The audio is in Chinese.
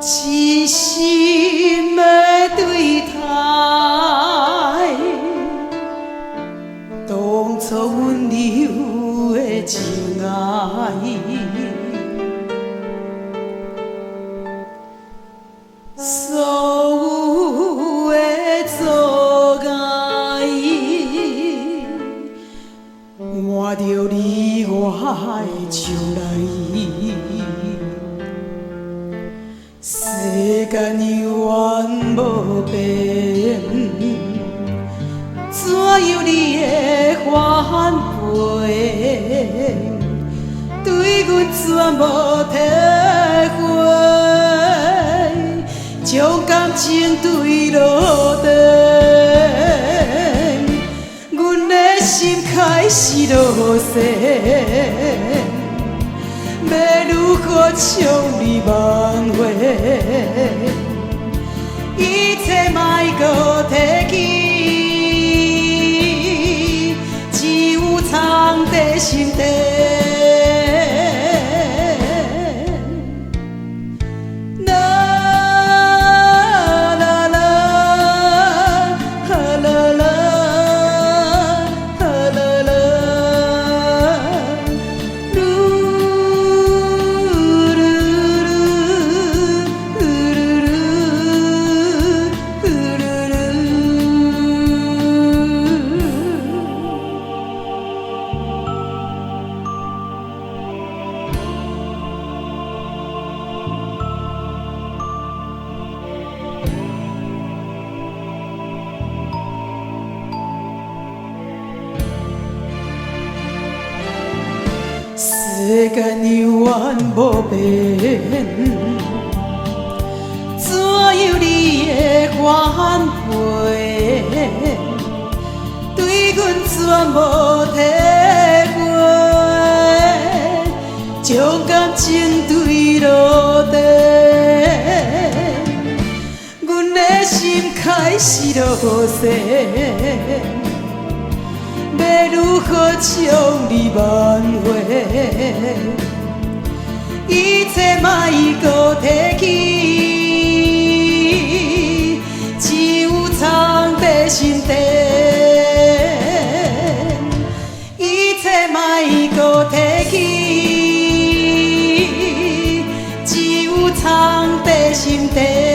真心的对待，当初温柔的情爱，所有的阻碍，换着你我的手来。世间永远无变，怎样你会反背？对阮全无体会，将感情对落地，阮的心开始落雪。要如何将你挽回？一切莫搁提起，只有藏在心底。世间永远无变，怎样你会反背？对阮全无体会，将感情对落地，阮的心开始落雪。要如何将你挽回？一切莫搁提起，只有藏在心底。一切莫搁提起，只有藏在心底。